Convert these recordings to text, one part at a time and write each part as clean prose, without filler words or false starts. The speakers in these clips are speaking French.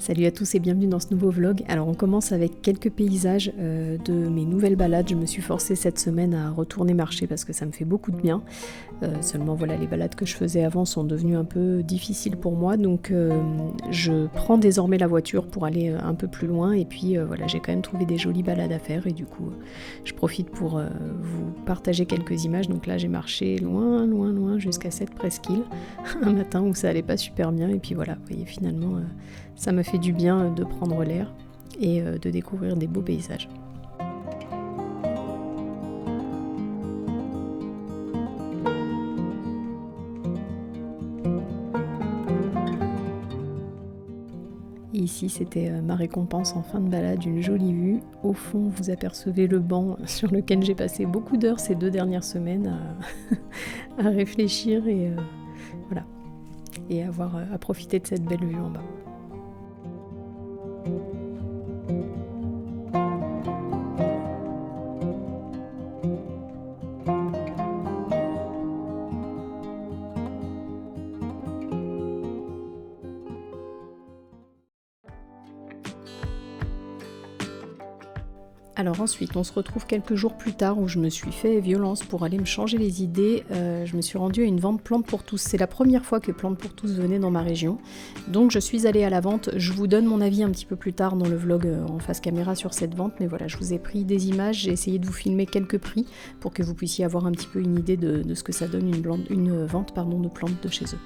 Salut à tous et bienvenue dans ce nouveau vlog. Alors on commence avec quelques paysages de mes nouvelles balades. Je me suis forcée cette semaine à retourner marcher parce que ça me fait beaucoup de bien. Seulement voilà, les balades que je faisais avant sont devenues un peu difficiles pour moi. Donc je prends désormais la voiture pour aller un peu plus loin. Et puis voilà, j'ai quand même trouvé des jolies balades à faire. Et du coup, je profite pour vous partager quelques images. Donc là, j'ai marché loin, loin, loin jusqu'à cette presqu'île. Un matin où ça allait pas super bien. Et puis voilà, vous voyez, finalement... ça me fait du bien de prendre l'air et de découvrir des beaux paysages. Et ici, c'était ma récompense en fin de balade, une jolie vue. Au fond, vous apercevez le banc sur lequel j'ai passé beaucoup d'heures ces 2 dernières semaines à réfléchir et voilà, et à profiter de cette belle vue en bas. Alors ensuite, on se retrouve quelques jours plus tard où je me suis fait violence pour aller me changer les idées. Je me suis rendue à une vente Plantes pour tous. C'est la première fois que Plantes pour tous venait dans ma région. Donc je suis allée à la vente. Je vous donne mon avis un petit peu plus tard dans le vlog en face caméra sur cette vente. Mais voilà, je vous ai pris des images. J'ai essayé de vous filmer quelques prix pour que vous puissiez avoir un petit peu une idée de ce que ça donne une vente de plantes de chez eux.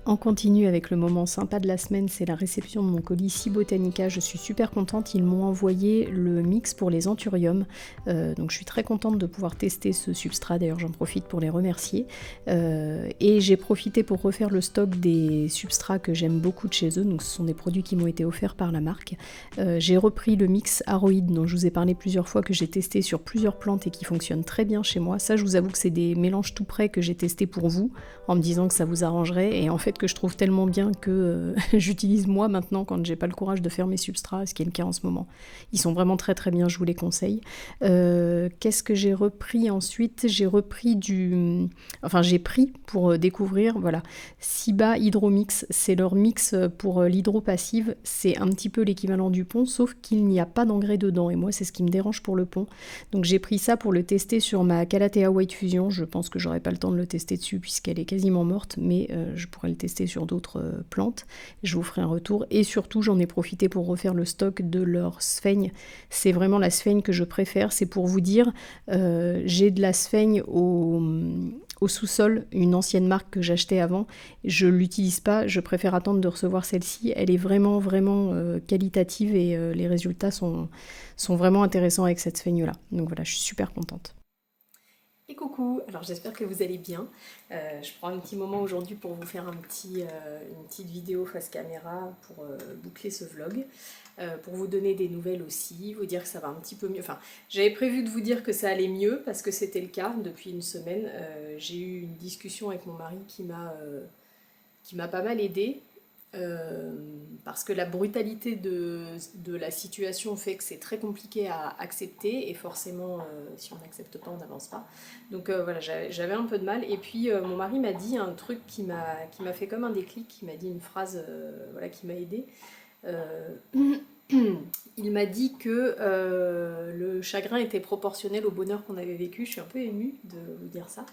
On continue avec le moment sympa de la semaine, c'est la réception de mon colis Cibotanica. Je suis super contente, ils m'ont envoyé le mix pour les anthuriums, donc je suis très contente de pouvoir tester ce substrat, d'ailleurs j'en profite pour les remercier. Et j'ai profité pour refaire le stock des substrats que j'aime beaucoup de chez eux, donc ce sont des produits qui m'ont été offerts par la marque. J'ai repris le mix Aroid dont je vous ai parlé plusieurs fois, que j'ai testé sur plusieurs plantes et qui fonctionne très bien chez moi. Ça, je vous avoue que c'est des mélanges tout prêts que j'ai testés pour vous, en me disant que ça vous arrangerait, et en fait que je trouve tellement bien que j'utilise moi maintenant quand j'ai pas le courage de faire mes substrats, ce qui est le cas en ce moment. Ils sont vraiment très très bien, je vous les conseille. Qu'est-ce que j'ai repris ensuite ? J'ai pris pour découvrir, voilà, Ciba Hydromix, c'est leur mix pour l'hydropassive, c'est un petit peu l'équivalent du pont, sauf qu'il n'y a pas d'engrais dedans, et moi c'est ce qui me dérange pour le pont. Donc j'ai pris ça pour le tester sur ma Calathea White Fusion. Je pense que j'aurai pas le temps de le tester dessus puisqu'elle est quasiment morte, mais je pourrais le tester sur d'autres plantes. Je vous ferai un retour. Et surtout, j'en ai profité pour refaire le stock de leur sphaigne. C'est vraiment la sphaigne que je préfère. C'est pour vous dire, j'ai de la sphaigne au sous-sol, une ancienne marque que j'achetais avant. Je l'utilise pas, je préfère attendre de recevoir celle-ci. Elle est vraiment, vraiment qualitative et les résultats sont vraiment intéressants avec cette sphaigne-là. Donc voilà, je suis super contente. Et coucou, alors j'espère que vous allez bien. Je prends un petit moment aujourd'hui pour vous faire une petite vidéo face caméra pour boucler ce vlog, pour vous donner des nouvelles aussi, vous dire que ça va un petit peu mieux. Enfin, j'avais prévu de vous dire que ça allait mieux parce que c'était le cas depuis une semaine. J'ai eu une discussion avec mon mari qui m'a pas mal aidée. Parce que la brutalité de la situation fait que c'est très compliqué à accepter et forcément si on n'accepte pas on n'avance pas, donc voilà, j'avais un peu de mal et puis mon mari m'a dit un truc qui m'a fait comme un déclic, qui m'a dit une phrase voilà, qui m'a aidée. Il m'a dit que le chagrin était proportionnel au bonheur qu'on avait vécu. Je suis un peu émue de vous dire ça.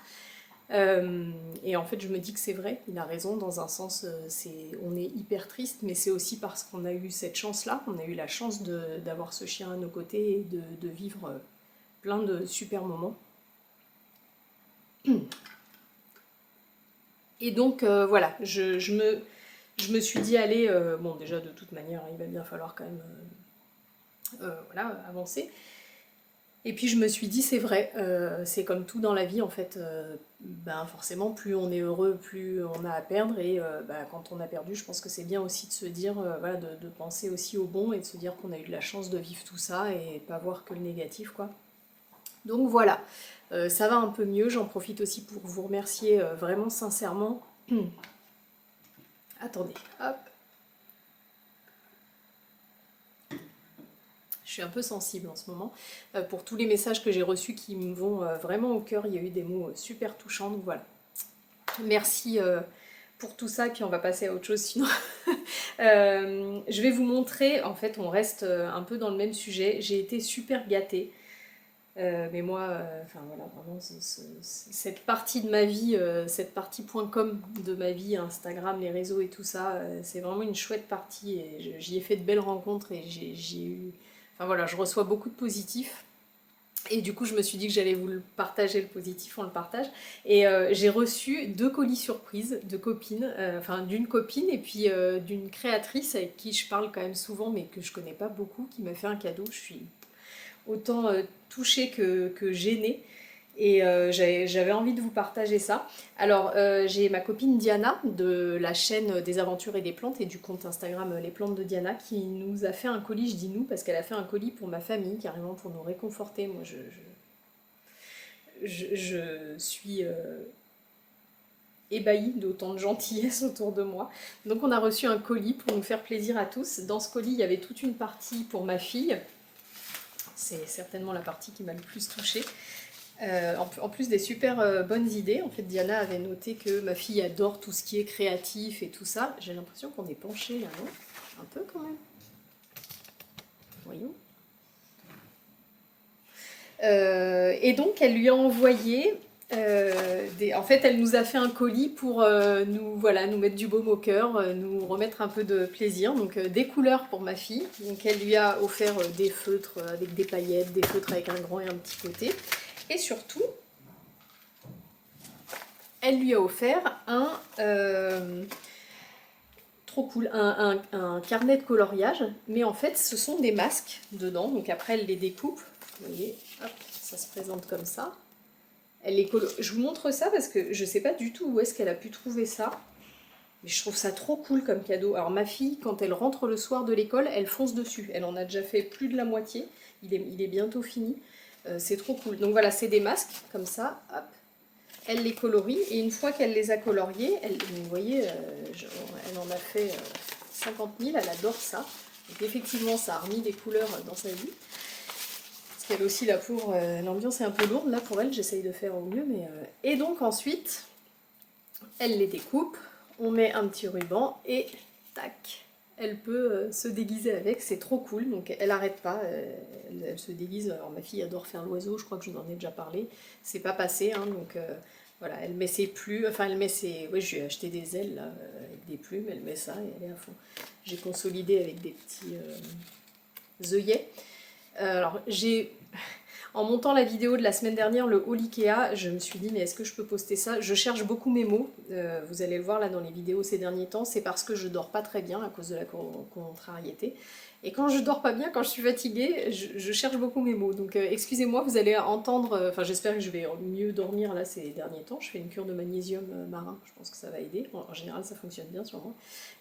Et en fait je me dis que c'est vrai, il a raison dans un sens, on est hyper triste, mais c'est aussi parce qu'on a eu cette chance-là, on a eu la chance d'avoir ce chien à nos côtés et de vivre plein de super moments. Et donc voilà, je me suis dit allez, bon déjà de toute manière il va bien falloir quand même voilà, avancer. Et puis je me suis dit, c'est vrai, c'est comme tout dans la vie en fait, ben forcément plus on est heureux, plus on a à perdre, et ben, quand on a perdu, je pense que c'est bien aussi de se dire, voilà, de penser aussi au bon et de se dire qu'on a eu de la chance de vivre tout ça et pas voir que le négatif, quoi. Donc voilà, ça va un peu mieux, j'en profite aussi pour vous remercier vraiment sincèrement. Attendez, hop. Je suis un peu sensible en ce moment pour tous les messages que j'ai reçus qui me vont vraiment au cœur. Il y a eu des mots super touchants, donc voilà. Merci pour tout ça, et puis on va passer à autre chose sinon. Je vais vous montrer, en fait on reste un peu dans le même sujet. J'ai été super gâtée. Mais moi, enfin voilà, vraiment cette partie de ma vie, cette partie .com de ma vie, Instagram, les réseaux et tout ça, c'est vraiment une chouette partie et j'y ai fait de belles rencontres et j'ai eu... Enfin voilà, je reçois beaucoup de positifs. Et du coup, je me suis dit que j'allais vous le partager, le positif, on le partage. Et j'ai reçu 2 colis surprises de copines, enfin d'une copine et puis d'une créatrice avec qui je parle quand même souvent, mais que je connais pas beaucoup, qui m'a fait un cadeau. Je suis autant touchée que gênée. Et j'avais envie de vous partager ça. Alors, j'ai ma copine Diana de la chaîne des aventures et des plantes et du compte Instagram Les Plantes de Diana qui nous a fait un colis, je dis nous parce qu'elle a fait un colis pour ma famille, carrément pour nous réconforter. Moi, je suis ébahie d'autant de gentillesse autour de moi. Donc on a reçu un colis pour nous faire plaisir à tous. Dans ce colis, il y avait toute une partie pour ma fille. C'est certainement la partie qui m'a le plus touchée. En plus des super bonnes idées, en fait Diana avait noté que ma fille adore tout ce qui est créatif et tout ça. J'ai l'impression qu'on est penché là, non? Un peu quand même. Voyons. Et donc elle lui a envoyé, en fait elle nous a fait un colis pour nous mettre du baume au cœur, nous remettre un peu de plaisir. Donc des couleurs pour ma fille. Donc elle lui a offert des feutres avec des paillettes, des feutres avec un grand et un petit côté. Et surtout, elle lui a offert trop cool, un carnet de coloriage, mais en fait ce sont des masques dedans, donc après elle les découpe, vous voyez, hop, ça se présente comme ça. Je vous montre ça parce que je sais pas du tout où est-ce qu'elle a pu trouver ça, mais je trouve ça trop cool comme cadeau. Alors ma fille, quand elle rentre le soir de l'école, elle fonce dessus, elle en a déjà fait plus de la moitié, il est bientôt fini. C'est trop cool. Donc voilà, c'est des masques, comme ça, hop. Elle les colorie, et une fois qu'elle les a coloriés, vous voyez, elle en a fait 50 000, elle adore ça. Donc effectivement, ça a remis des couleurs dans sa vie. Parce qu'elle aussi, là, pour... l'ambiance est un peu lourde, là, pour elle, j'essaye de faire au mieux, mais... Et donc ensuite, elle les découpe, on met un petit ruban, et tac, elle peut se déguiser avec, c'est trop cool, donc elle n'arrête pas, elle se déguise. Alors ma fille adore faire l'oiseau, je crois que je vous en ai déjà parlé, c'est pas passé, hein, donc voilà, elle met ses plumes, enfin elle met ses... Oui, je lui ai acheté des ailes là, avec des plumes, elle met ça et elle est à fond. J'ai consolidé avec des petits œillets. Alors j'ai... En montant la vidéo de la semaine dernière, le haul Ikea, je me suis dit mais est-ce que je peux poster ça? Je cherche beaucoup mes mots, vous allez le voir là dans les vidéos ces derniers temps, c'est parce que je dors pas très bien à cause de la contrariété. Et quand je dors pas bien, quand je suis fatiguée, je cherche beaucoup mes mots. Donc excusez-moi, vous allez entendre, enfin j'espère que je vais mieux dormir là ces derniers temps. Je fais une cure de magnésium marin, je pense que ça va aider. En général ça fonctionne bien sur moi.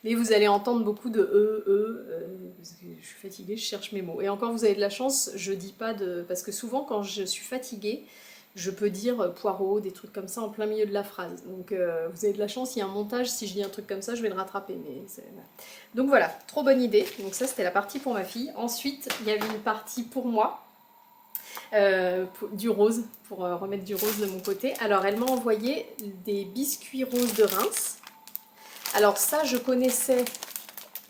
Mais vous allez entendre beaucoup de parce que je suis fatiguée, je cherche mes mots. Et encore vous avez de la chance, je dis pas de... Parce que souvent quand je suis fatiguée, je peux dire poireau, des trucs comme ça en plein milieu de la phrase. Donc vous avez de la chance, il y a un montage, si je dis un truc comme ça, je vais le rattraper. Voilà. Donc voilà, trop bonne idée. Donc ça c'était la partie pour ma fille. Ensuite, il y avait une partie pour moi, du rose, pour remettre du rose de mon côté. Alors elle m'a envoyé des biscuits roses de Reims. Alors ça je connaissais,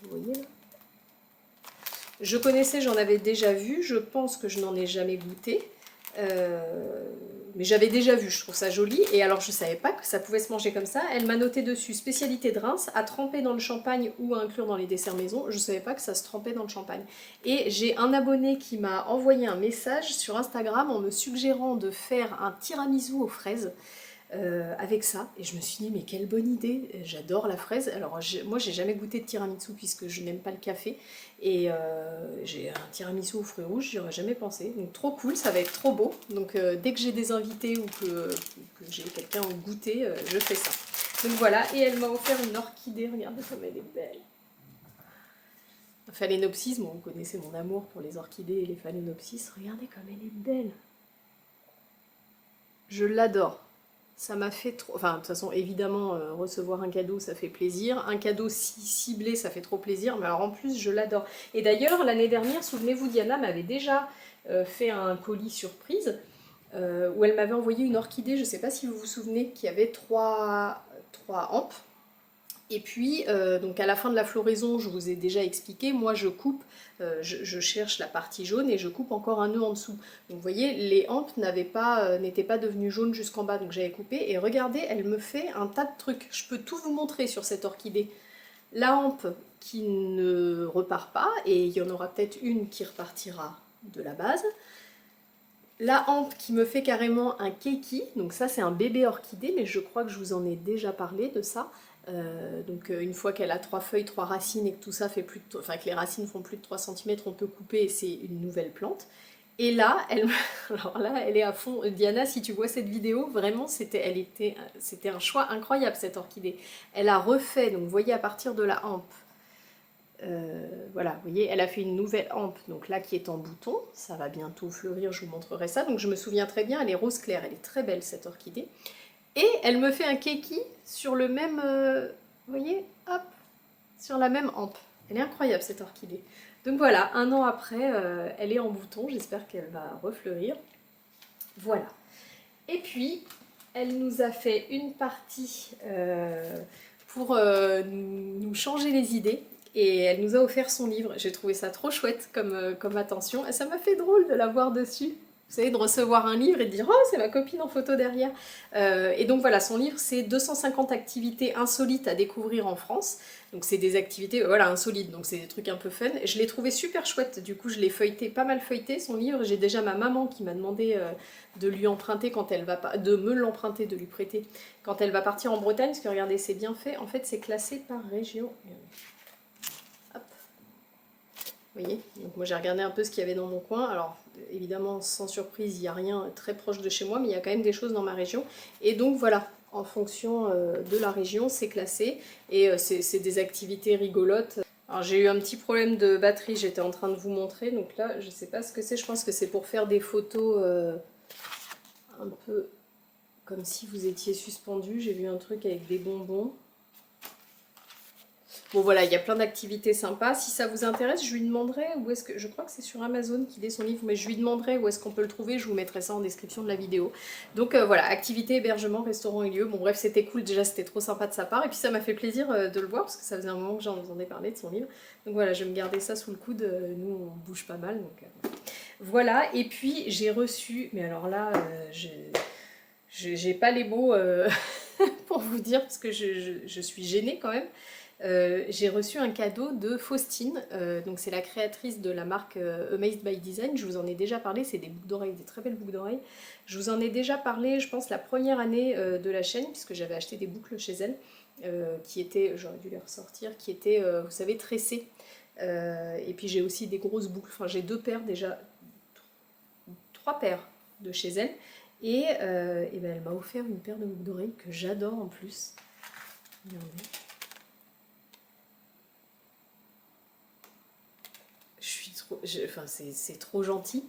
vous voyez là, je connaissais, j'en avais déjà vu, je pense que je n'en ai jamais goûté. Mais j'avais déjà vu, je trouve ça joli. Et alors je savais pas que ça pouvait se manger comme ça. Elle m'a noté dessus spécialité de Reims, à tremper dans le champagne ou à inclure dans les desserts maison. Je savais pas que ça se trempait dans le champagne. Et j'ai un abonné qui m'a envoyé un message sur Instagram en me suggérant de faire un tiramisu aux fraises. Avec ça, et je me suis dit mais quelle bonne idée, j'adore la fraise. Alors moi j'ai jamais goûté de tiramisu puisque je n'aime pas le café, et j'ai un tiramisu aux fruits rouges, j'y aurais jamais pensé, donc trop cool, ça va être trop beau. Donc dès que j'ai des invités ou que j'ai quelqu'un au goûter, je fais ça. Donc voilà, et elle m'a offert une orchidée, regardez comme elle est belle. Phalaenopsis, bon, vous connaissez mon amour pour les orchidées et les phalaenopsis, regardez comme elle est belle. Je l'adore. Ça m'a fait trop... Enfin, de toute façon, évidemment, recevoir un cadeau, ça fait plaisir. Un cadeau si ciblé, ça fait trop plaisir. Mais alors, en plus, je l'adore. Et d'ailleurs, l'année dernière, souvenez-vous, Diana m'avait déjà fait un colis surprise où elle m'avait envoyé une orchidée, je ne sais pas si vous vous souvenez, qui avait trois hampes. Et puis, donc à la fin de la floraison, je vous ai déjà expliqué, moi je coupe, je cherche la partie jaune et je coupe encore un nœud en dessous. Donc vous voyez, les hampes n'étaient pas devenues jaunes jusqu'en bas, donc j'avais coupé. Et regardez, elle me fait un tas de trucs. Je peux tout vous montrer sur cette orchidée. La hampe qui ne repart pas, et il y en aura peut-être une qui repartira de la base. La hampe qui me fait carrément un keiki, donc ça c'est un bébé orchidée, mais je crois que je vous en ai déjà parlé de ça. Donc une fois qu'elle a 3 feuilles, 3 racines et que tout ça fait plus de, enfin que les racines font plus de 3 cm, on peut couper et c'est une nouvelle plante. Et là, alors là, elle est à fond. Diana, si tu vois cette vidéo, vraiment, c'était un choix incroyable cette orchidée. Elle a refait, donc vous voyez à partir de la hampe, voilà, vous voyez, elle a fait une nouvelle hampe, donc là qui est en bouton, ça va bientôt fleurir, je vous montrerai ça. Donc je me souviens très bien, elle est rose clair, elle est très belle cette orchidée. Et elle me fait un keiki sur le même, vous voyez, hop, sur la même hampe. Elle est incroyable cette orchidée. Donc voilà, un an après, elle est en bouton, j'espère qu'elle va refleurir. Voilà. Et puis, elle nous a fait une partie pour nous changer les idées. Et elle nous a offert son livre. J'ai trouvé ça trop chouette comme attention. Et ça m'a fait drôle de la voir dessus. Vous savez, de recevoir un livre et de dire « Oh, c'est ma copine en photo derrière ». Et donc voilà, son livre, c'est 250 activités insolites à découvrir en France. Donc c'est des activités, voilà, insolites, donc c'est des trucs un peu fun. Je l'ai trouvé super chouette, du coup je l'ai feuilleté, pas mal feuilleté son livre. J'ai déjà ma maman qui m'a demandé de lui emprunter quand elle va de me l'emprunter, de lui prêter quand elle va partir en Bretagne, parce que regardez, c'est bien fait. En fait, c'est classé par région. Hop. Vous voyez, donc moi j'ai regardé un peu ce qu'il y avait dans mon coin. Alors évidemment, sans surprise, il n'y a rien très proche de chez moi, mais il y a quand même des choses dans ma région. Et donc voilà, en fonction de la région, c'est classé. Et c'est des activités rigolotes. Alors j'ai eu un petit problème de batterie, j'étais en train de vous montrer. Donc là, je ne sais pas ce que c'est. Je pense que c'est pour faire des photos un peu comme si vous étiez suspendu. J'ai vu un truc avec des bonbons. Bon voilà, il y a plein d'activités sympas. Si ça vous intéresse, je lui demanderai où est-ce que... Je crois que c'est sur Amazon qu'il est son livre, mais je lui demanderai où est-ce qu'on peut le trouver. Je vous mettrai ça en description de la vidéo. Donc voilà, activité, hébergement, restaurant et lieu. Bon bref, c'était cool. Déjà, c'était trop sympa de sa part. Et puis ça m'a fait plaisir de le voir, parce que ça faisait un moment que j'en entendais parler de son livre. Donc voilà, je vais me garder ça sous le coude. Nous, on bouge pas mal. Donc voilà, et puis j'ai reçu... Mais alors là, j'ai pas les mots pour vous dire, parce que je suis gênée quand même. J'ai reçu un cadeau de Faustine, donc c'est la créatrice de la marque Amazed by Design. Je vous en ai déjà parlé, c'est des boucles d'oreilles, des très belles boucles d'oreilles. Je vous en ai déjà parlé, je pense, la première année de la chaîne, puisque j'avais acheté des boucles chez elle, qui étaient, j'aurais dû les ressortir, qui étaient, vous savez, tressées. Et puis j'ai aussi des grosses boucles, enfin j'ai 2 paires déjà, 3 paires de chez elle. Et ben, elle m'a offert une paire de boucles d'oreilles que j'adore en plus. Regardez. Enfin, c'est trop gentil.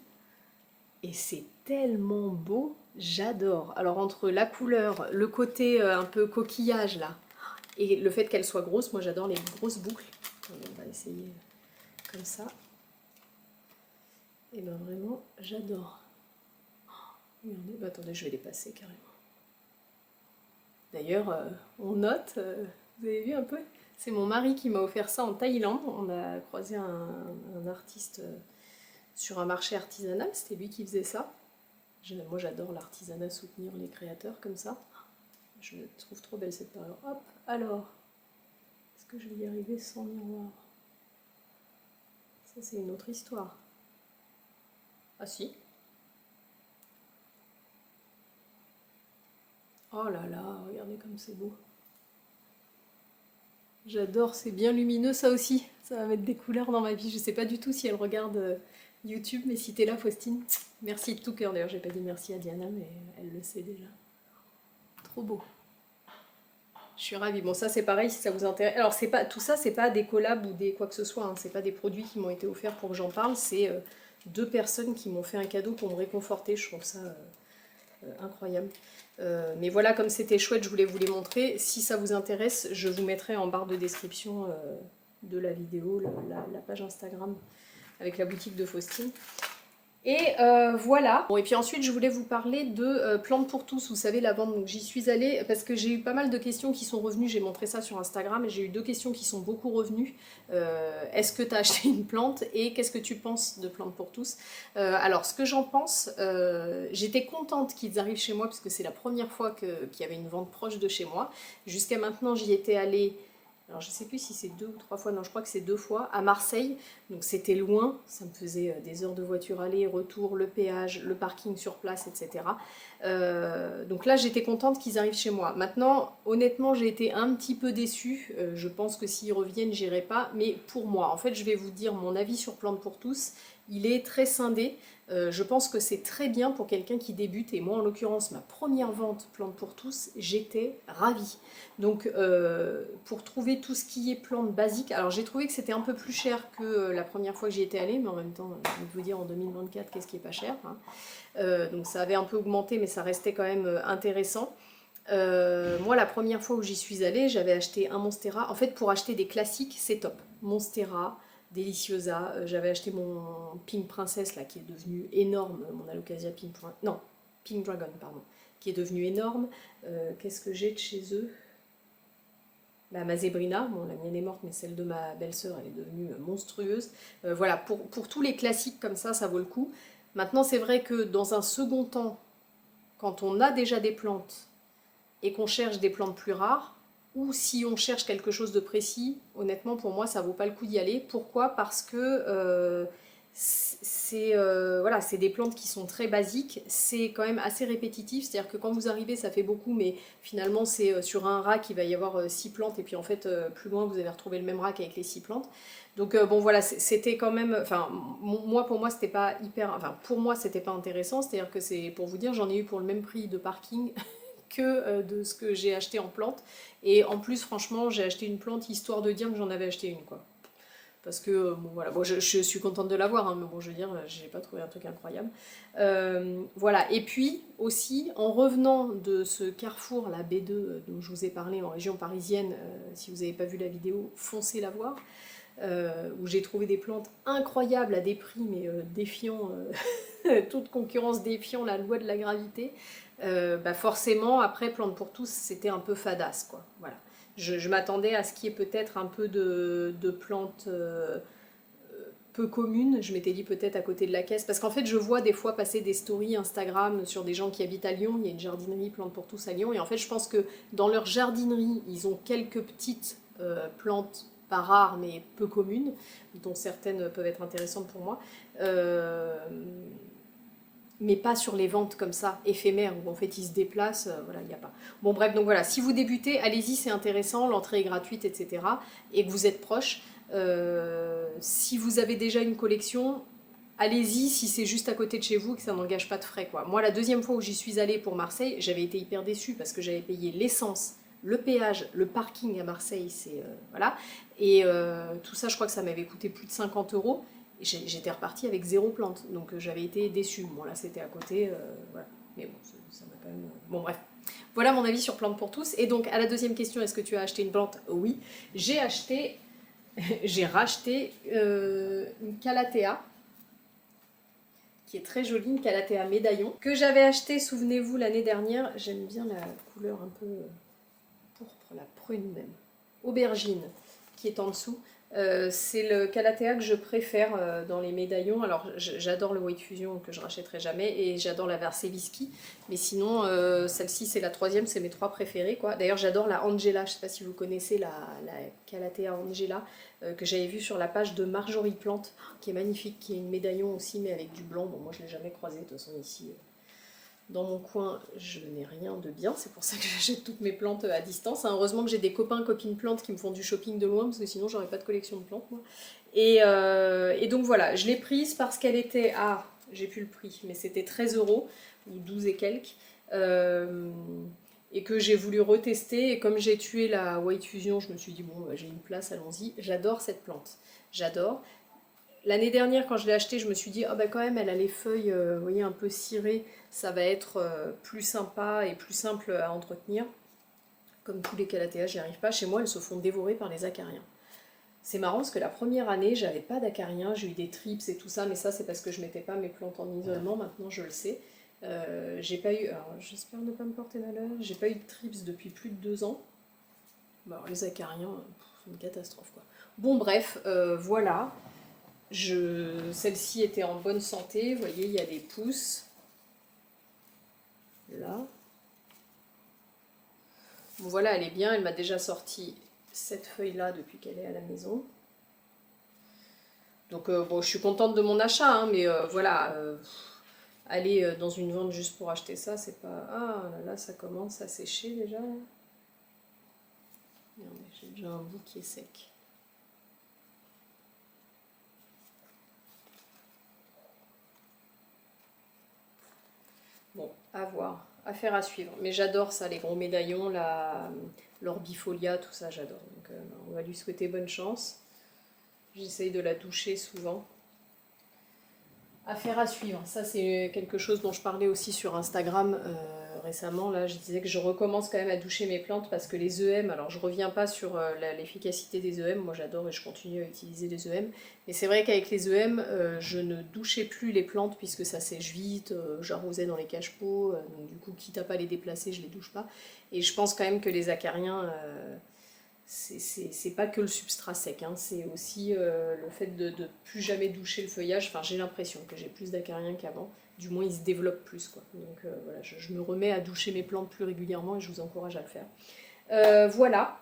Et c'est tellement beau, j'adore. Alors entre la couleur, le côté un peu coquillage là, et le fait qu'elle soit grosse, moi j'adore les grosses boucles. On va essayer comme ça. Et ben vraiment, j'adore. Regardez, bah, attendez, je vais les passer carrément. D'ailleurs, on note, vous avez vu un peu? C'est mon mari qui m'a offert ça en Thaïlande. On a croisé un artiste sur un marché artisanal, c'était lui qui faisait ça. Moi j'adore l'artisanat, soutenir les créateurs comme ça. Je trouve trop belle cette parure. Hop, alors, est-ce que je vais y arriver sans miroir? Ça c'est une autre histoire. Ah si. Oh là là, regardez comme c'est beau. J'adore, c'est bien lumineux ça aussi. Ça va mettre des couleurs dans ma vie. Je sais pas du tout si elle regarde YouTube, mais si t'es là, Faustine, merci de tout cœur. D'ailleurs, j'ai pas dit merci à Diana, mais elle le sait déjà. Trop beau. Je suis ravie. Bon, ça c'est pareil si ça vous intéresse. Alors, c'est pas tout ça, c'est pas des collabs ou des quoi que ce soit. Hein. C'est pas des produits qui m'ont été offerts pour que j'en parle. C'est 2 personnes qui m'ont fait un cadeau pour me réconforter. Je trouve ça incroyable. Mais voilà, comme c'était chouette, je voulais vous les montrer. Si ça vous intéresse, je vous mettrai en barre de description de la vidéo la page Instagram avec la boutique de Faustine. Et voilà. Bon, et puis ensuite, je voulais vous parler de Plantes pour tous, vous savez, la vente. Donc j'y suis allée parce que j'ai eu pas mal de questions qui sont revenues. J'ai montré ça sur Instagram et j'ai eu 2 questions qui sont beaucoup revenues. Est-ce que tu as acheté une plante et qu'est-ce que tu penses de Plantes pour tous? Alors, ce que j'en pense, j'étais contente qu'ils arrivent chez moi parce que c'est la première fois qu'il y avait une vente proche de chez moi. Jusqu'à maintenant, j'y étais allée. Alors je sais plus si c'est 2 ou 3 fois, non je crois que c'est 2 fois, à Marseille, donc c'était loin, ça me faisait des heures de voiture aller, retour, le péage, le parking sur place, etc. Donc là j'étais contente qu'ils arrivent chez moi. Maintenant, honnêtement j'ai été un petit peu déçue, je pense que s'ils reviennent j'irai pas, mais pour moi, en fait je vais vous dire mon avis sur Plantes pour tous, il est très scindé. Je pense que c'est très bien pour quelqu'un qui débute, et moi en l'occurrence ma première vente Plantes pour tous, j'étais ravie. Donc pour trouver tout ce qui est plantes basiques, alors j'ai trouvé que c'était un peu plus cher que la première fois que j'y étais allée, mais en même temps, je vais vous dire en 2024 qu'est-ce qui est pas cher. Hein. Donc ça avait un peu augmenté, mais ça restait quand même intéressant. Moi la première fois où j'y suis allée, j'avais acheté un Monstera. En fait pour acheter des classiques, c'est top. Monstera, Deliciosa, j'avais acheté mon Pink Princess là qui est devenu énorme, mon Alocasia Pink, non, Pink Dragon pardon, qui est devenu énorme. Qu'est-ce que j'ai de chez eux? Bah, ma Zébrina, bon, la mienne est morte, mais celle de ma belle-sœur, elle est devenue monstrueuse. Voilà, pour tous les classiques comme ça vaut le coup. Maintenant, c'est vrai que dans un second temps, quand on a déjà des plantes et qu'on cherche des plantes plus rares, ou si on cherche quelque chose de précis, honnêtement, pour moi, ça vaut pas le coup d'y aller. Pourquoi? Parce que voilà, c'est des plantes qui sont très basiques, c'est quand même assez répétitif, c'est-à-dire que quand vous arrivez ça fait beaucoup, mais finalement c'est sur un rack il va y avoir 6 plantes et puis en fait plus loin vous allez retrouver le même rack avec les 6 plantes. Donc bon voilà, c'était quand même, enfin moi pour moi c'était pas hyper, enfin pour moi c'était pas intéressant, c'est-à-dire que c'est pour vous dire j'en ai eu pour le même prix de parking que de ce que j'ai acheté en plante, et en plus franchement j'ai acheté une plante histoire de dire que j'en avais acheté une quoi. Parce que, bon voilà, bon, je suis contente de l'avoir, hein, mais bon, je veux dire, j'ai pas trouvé un truc incroyable. Voilà, et puis aussi, en revenant de ce carrefour, la B2, dont je vous ai parlé en région parisienne, si vous n'avez pas vu la vidéo, foncez la voir, où j'ai trouvé des plantes incroyables à des prix, mais défiant, toute concurrence défiant la loi de la gravité, bah forcément, après, Plantes pour tous, c'était un peu fadasse, quoi, voilà. Je m'attendais à ce qu'il y ait peut-être un peu de plantes peu communes. Je m'étais dit peut-être à côté de la caisse. Parce qu'en fait, je vois des fois passer des stories Instagram sur des gens qui habitent à Lyon. Il y a une jardinerie Plantes pour tous à Lyon. Et en fait, je pense que dans leur jardinerie, ils ont quelques petites plantes, pas rares, mais peu communes, dont certaines peuvent être intéressantes pour moi. mais pas sur les ventes comme ça, éphémères, où en fait ils se déplacent, voilà, il n'y a pas. Bon bref, donc voilà, si vous débutez, allez-y, c'est intéressant, l'entrée est gratuite, etc. Et que vous êtes proche. Si vous avez déjà une collection, allez-y si c'est juste à côté de chez vous, que ça n'engage pas de frais, quoi. Moi, la deuxième fois où j'y suis allée pour Marseille, j'avais été hyper déçue parce que j'avais payé l'essence, le péage, le parking à Marseille, c'est voilà. Et tout ça, je crois que ça m'avait coûté plus de 50 euros. J'étais repartie avec 0 plante, donc j'avais été déçue. Bon là c'était à côté, voilà. Mais bon, ça m'a quand même... Bon bref, voilà mon avis sur Plantes pour tous. Et donc à la deuxième question, est-ce que tu as acheté une plante? Oui, j'ai acheté, j'ai racheté une Calathea, qui est très jolie, une Calathea médaillon, que j'avais acheté, souvenez-vous, l'année dernière. J'aime bien la couleur un peu pourpre, la prune même, aubergine, qui est en dessous. C'est le Calathea que je préfère dans les médaillons. Alors j'adore le White Fusion que je rachèterai jamais et j'adore la Versevisky, mais sinon celle-ci c'est la troisième, c'est mes 3 préférées quoi. D'ailleurs j'adore la Angela, je sais pas si vous connaissez la Calathea Angela que j'avais vue sur la page de Marjorie Plante, qui est magnifique, qui est une médaillon aussi mais avec du blanc. Bon moi je l'ai jamais croisée de toute façon ici. Dans mon coin, je n'ai rien de bien, c'est pour ça que j'achète toutes mes plantes à distance. Heureusement que j'ai des copains, copines plantes qui me font du shopping de loin, parce que sinon j'aurais pas de collection de plantes, moi. Et donc voilà, je l'ai prise parce qu'elle était à, j'ai plus le prix, mais c'était 13 euros, ou 12 et quelques, et que j'ai voulu retester, et comme j'ai tué la White Fusion, je me suis dit, bon, bah, j'ai une place, allons-y. J'adore cette plante, j'adore. L'année dernière, quand je l'ai achetée, je me suis dit, ah bah quand même, elle a les feuilles, vous voyez, un peu cirées, ça va être plus sympa et plus simple à entretenir. Comme tous les Calathea, j'y arrive pas. Chez moi, elles se font dévorer par les acariens. C'est marrant parce que la première année, j'avais pas d'acariens, j'ai eu des trips et tout ça, mais ça c'est parce que je mettais pas mes plantes en isolement, maintenant je le sais. J'ai pas eu, alors j'espère ne pas me porter malheur, j'ai pas eu de trips depuis plus de 2 ans. Bon, alors, les acariens, c'est une catastrophe quoi. Bon bref, voilà. Celle-ci était en bonne santé, vous voyez, il y a des pousses. Là. Bon voilà, elle est bien, elle m'a déjà sorti cette feuille-là depuis qu'elle est à la maison. Donc bon, je suis contente de mon achat, hein, mais voilà, aller dans une vente juste pour acheter ça, c'est pas... Ah là là, ça commence à sécher déjà. Regardez, j'ai déjà un bout qui est sec. Bon, à voir, affaire à suivre. Mais j'adore ça, les gros médaillons, l'orbifolia, tout ça, j'adore. Donc on va lui souhaiter bonne chance. J'essaye de la doucher souvent. Affaire à suivre, ça c'est quelque chose dont je parlais aussi sur Instagram récemment. Là, je disais que je recommence quand même à doucher mes plantes parce que les EM, alors je reviens pas sur l'efficacité des EM, moi j'adore et je continue à utiliser les EM, mais c'est vrai qu'avec les EM, je ne douchais plus les plantes puisque ça sèche vite, j'arrosais dans les cache-pots, donc du coup quitte à pas les déplacer, je les douche pas. Et je pense quand même que les acariens, c'est pas que le substrat sec, hein, c'est aussi le fait de plus jamais doucher le feuillage. Enfin, j'ai l'impression que j'ai plus d'acariens qu'avant, du moins ils se développent plus, quoi. Donc voilà, je me remets à doucher mes plantes plus régulièrement et je vous encourage à le faire. Voilà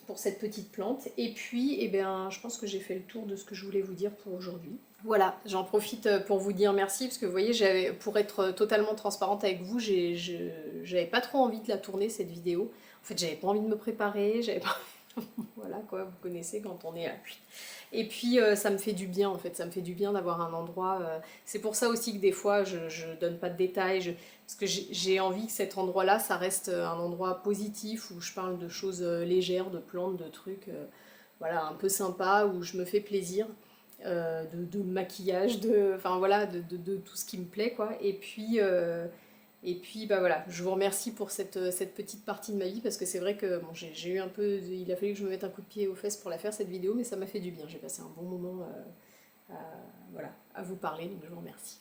pour cette petite plante. Et puis, eh bien, je pense que j'ai fait le tour de ce que je voulais vous dire pour aujourd'hui. Voilà, j'en profite pour vous dire merci, parce que vous voyez, pour être totalement transparente avec vous, j'avais pas trop envie de la tourner, cette vidéo. En fait, j'avais pas envie de me préparer, j'avais pas... Voilà quoi, vous connaissez quand on est à... Et puis ça me fait du bien en fait, ça me fait du bien d'avoir un endroit... C'est pour ça aussi que des fois je donne pas de détails, parce que j'ai envie que cet endroit-là, ça reste un endroit positif, où je parle de choses légères, de plantes, de trucs voilà, un peu sympas, où je me fais plaisir. De maquillage, enfin voilà, de tout ce qui me plaît quoi. Et puis bah voilà, je vous remercie pour cette petite partie de ma vie, parce que c'est vrai que bon, j'ai eu un peu, il a fallu que je me mette un coup de pied aux fesses pour la faire cette vidéo, mais ça m'a fait du bien, j'ai passé un bon moment voilà, à vous parler, donc je vous remercie.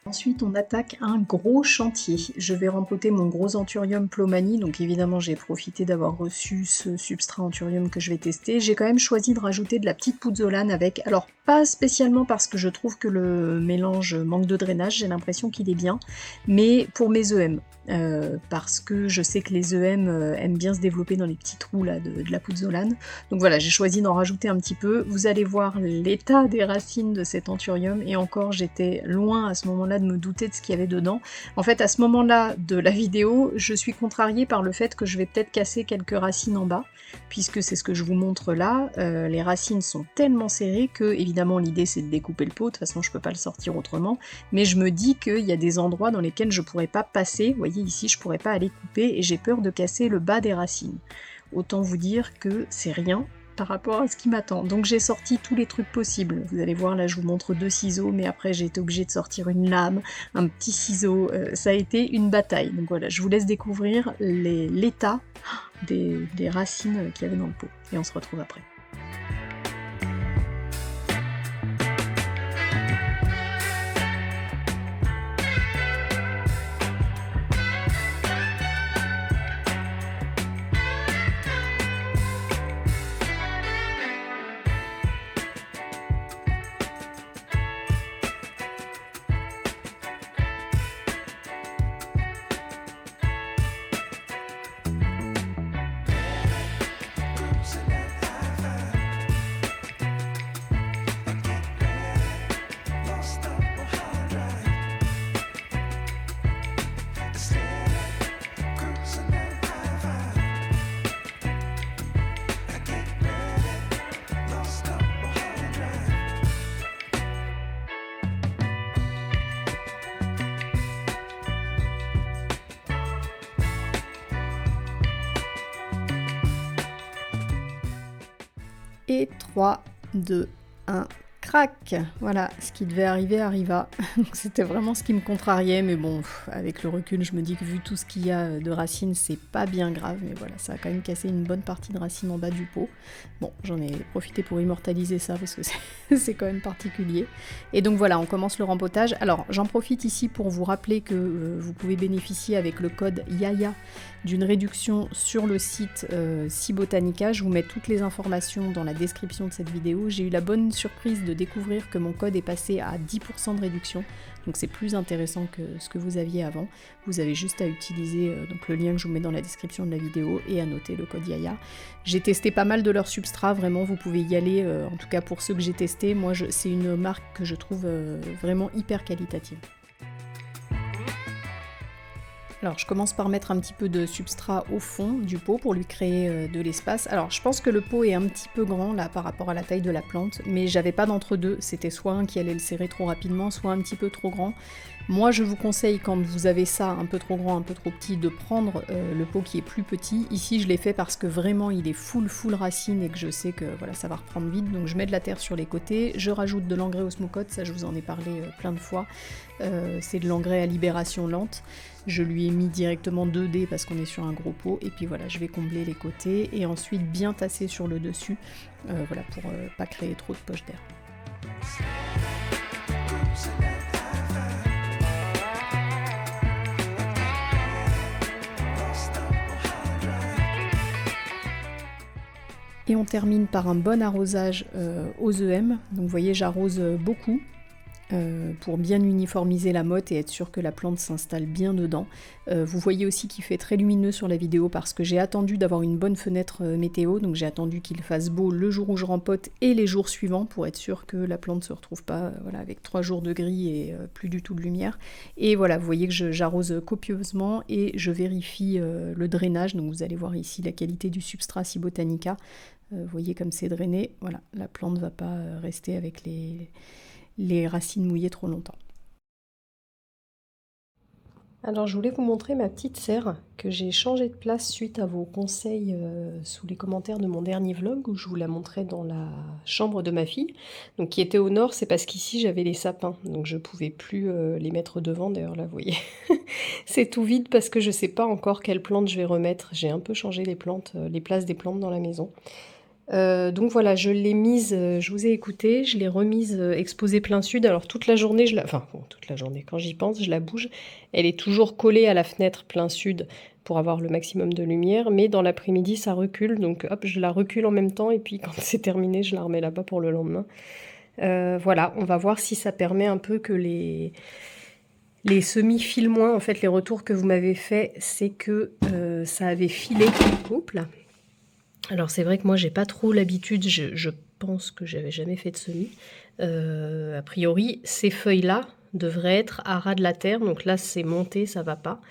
Ensuite, on attaque un gros chantier. Je vais rempoter mon gros Anthurium Plomani, donc évidemment j'ai profité d'avoir reçu ce substrat Anthurium que je vais tester. J'ai quand même choisi de rajouter de la petite pouzzolane avec, alors pas spécialement parce que je trouve que le mélange manque de drainage, j'ai l'impression qu'il est bien, mais pour mes EM. parce que je sais que les EM aiment bien se développer dans les petits trous là, de la pouzzolane. Donc voilà, j'ai choisi d'en rajouter un petit peu. Vous allez voir l'état des racines de cet anthurium, et encore j'étais loin à ce moment-là de me douter de ce qu'il y avait dedans. En fait, à ce moment-là de la vidéo, je suis contrariée par le fait que je vais peut-être casser quelques racines en bas, puisque c'est ce que je vous montre là. Les racines sont tellement serrées que, évidemment, l'idée c'est de découper le pot, de toute façon je peux pas le sortir autrement, mais je me dis qu'il y a des endroits dans lesquels je pourrais pas passer, vous voyez ici je pourrais pas aller couper, et j'ai peur de casser le bas des racines. Autant vous dire que c'est rien par rapport à ce qui m'attend. Donc j'ai sorti tous les trucs possibles. Vous allez voir, là je vous montre 2 ciseaux, mais après j'ai été obligée de sortir une lame, un petit ciseau, ça a été une bataille. Donc voilà, je vous laisse découvrir l'état des racines qu'il y avait dans le pot. Et on se retrouve après. Et 3, 2, 1, crac! Voilà, ce qui devait arriver arriva. C'était vraiment ce qui me contrariait, mais bon, avec le recul, je me dis que vu tout ce qu'il y a de racines, c'est pas bien grave, mais voilà, ça a quand même cassé une bonne partie de racines en bas du pot. Bon, j'en ai profité pour immortaliser ça, parce que c'est quand même particulier. Et donc voilà, on commence le rempotage. Alors, j'en profite ici pour vous rappeler que vous pouvez bénéficier avec le code YAYA d'une réduction sur le site Cibotanica. Je vous mets toutes les informations dans la description de cette vidéo. J'ai eu la bonne surprise de découvrir que mon code est passé à 10% de réduction, donc c'est plus intéressant que ce que vous aviez avant. Vous avez juste à utiliser donc le lien que je vous mets dans la description de la vidéo et à noter le code YAYA. J'ai testé pas mal de leurs substrats, vraiment vous pouvez y aller, en tout cas pour ceux que j'ai testés. Moi c'est une marque que je trouve vraiment hyper qualitative. Alors je commence par mettre un petit peu de substrat au fond du pot pour lui créer de l'espace. Alors je pense que le pot est un petit peu grand là par rapport à la taille de la plante, mais j'avais pas d'entre-deux, c'était soit un qui allait le serrer trop rapidement, soit un petit peu trop grand. Moi je vous conseille, quand vous avez ça un peu trop grand, un peu trop petit, de prendre le pot qui est plus petit. Ici je l'ai fait parce que vraiment il est full racine et que je sais que voilà, ça va reprendre vite, donc je mets de la terre sur les côtés, je rajoute de l'engrais osmocote, ça je vous en ai parlé plein de fois, c'est de l'engrais à libération lente. Je lui ai mis directement 2 dés parce qu'on est sur un gros pot, et puis voilà, je vais combler les côtés et ensuite bien tasser sur le dessus, voilà, pour pas créer trop de poches d'air. Et on termine par un bon arrosage aux EM, donc vous voyez j'arrose beaucoup. Pour bien uniformiser la motte et être sûr que la plante s'installe bien dedans. Vous voyez aussi qu'il fait très lumineux sur la vidéo parce que j'ai attendu d'avoir une bonne fenêtre météo, donc j'ai attendu qu'il fasse beau le jour où je rempote et les jours suivants pour être sûr que la plante ne se retrouve pas voilà, avec 3 jours de gris et plus du tout de lumière. Et voilà, vous voyez que j'arrose copieusement et je vérifie le drainage, donc vous allez voir ici la qualité du substrat Cibotanica. Vous voyez comme c'est drainé, voilà, la plante ne va pas rester avec les racines mouillées trop longtemps. Alors je voulais vous montrer ma petite serre que j'ai changé de place suite à vos conseils sous les commentaires de mon dernier vlog où je vous la montrais dans la chambre de ma fille, donc qui était au nord. C'est parce qu'ici j'avais les sapins, donc je pouvais plus les mettre devant. D'ailleurs là vous voyez c'est tout vide parce que je sais pas encore quelle plante je vais remettre. J'ai un peu changé les plantes, les places des plantes dans la maison. Donc voilà, je l'ai mise, je vous ai écouté, je l'ai remise exposée plein sud. Alors toute la journée, enfin bon, toute la journée, quand j'y pense, je la bouge. Elle est toujours collée à la fenêtre plein sud pour avoir le maximum de lumière, mais dans l'après-midi ça recule, donc hop, je la recule en même temps, et puis quand c'est terminé, je la remets là-bas pour le lendemain. Voilà, on va voir si ça permet un peu que Les semis filent moins. En fait, les retours que vous m'avez fait, c'est que ça avait filé. Oups là. Alors c'est vrai que moi, j'ai pas trop l'habitude. Je pense que j'avais jamais fait de semis. A priori, ces feuilles-là devraient être à ras de la terre. Donc là, c'est monté, ça va pas.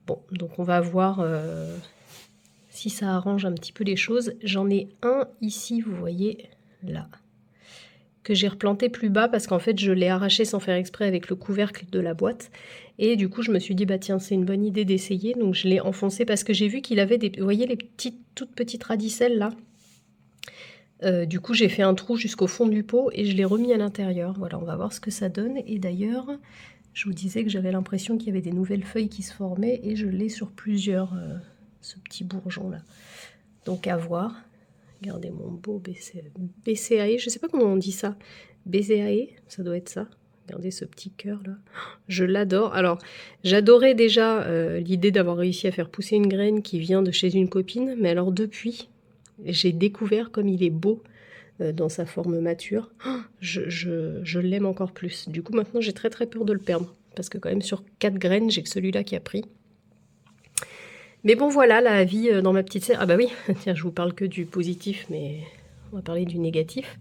Bon, donc on va voir si ça arrange un petit peu les choses. J'en ai un ici, vous voyez, là, que j'ai replanté plus bas parce qu'en fait, je l'ai arraché sans faire exprès avec le couvercle de la boîte. Et du coup, je me suis dit, bah tiens, c'est une bonne idée d'essayer. Donc je l'ai enfoncé parce que j'ai vu qu'il avait des... Vous voyez les toutes petites radicelles là? Du coup, j'ai fait un trou jusqu'au fond du pot et je l'ai remis à l'intérieur. Voilà, on va voir ce que ça donne. Et d'ailleurs, je vous disais que j'avais l'impression qu'il y avait des nouvelles feuilles qui se formaient et je l'ai sur plusieurs, ce petit bourgeon là. Donc à voir. Regardez mon beau BCAE, je sais pas comment on dit ça. BCAE, ça doit être ça. Regardez ce petit cœur là. Je l'adore. Alors, j'adorais déjà l'idée d'avoir réussi à faire pousser une graine qui vient de chez une copine. Mais alors depuis, j'ai découvert comme il est beau dans sa forme mature. Je l'aime encore plus. Du coup, maintenant, j'ai très très peur de le perdre. Parce que quand même, sur 4 graines, j'ai que celui-là qui a pris. Mais bon, voilà, la vie dans ma petite serre. Ah bah oui, tiens, je vous parle que du positif, mais on va parler du négatif.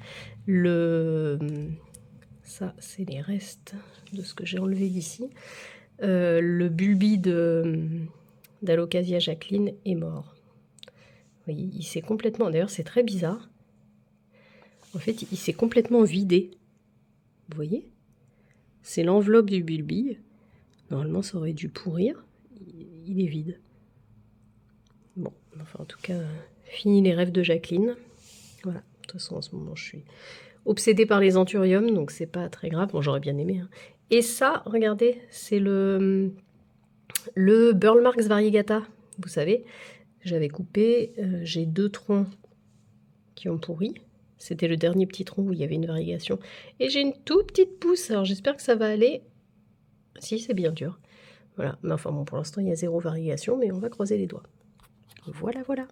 Ça, c'est les restes de ce que j'ai enlevé d'ici. Le bulbi d'Alocasia Jacqueline est mort. Vous voyez, il s'est complètement... D'ailleurs, c'est très bizarre. En fait, il s'est complètement vidé. Vous voyez? C'est l'enveloppe du bulbi. Normalement, ça aurait dû pourrir. Il est vide. Bon, enfin, en tout cas, fini les rêves de Jacqueline. Voilà, de toute façon, en ce moment, je suis obsédée par les anthuriums, donc c'est pas très grave. Bon, j'aurais bien aimé. Hein. Et ça, regardez, c'est le Burle Marx Variegata. Vous savez, j'avais coupé, j'ai 2 troncs qui ont pourri. C'était le dernier petit tronc où il y avait une variegation. Et j'ai une toute petite pousse, alors j'espère que ça va aller. Si, c'est bien dur. Voilà, mais enfin bon, pour l'instant, il y a 0 variegation, mais on va croiser les doigts. Voilà, voilà.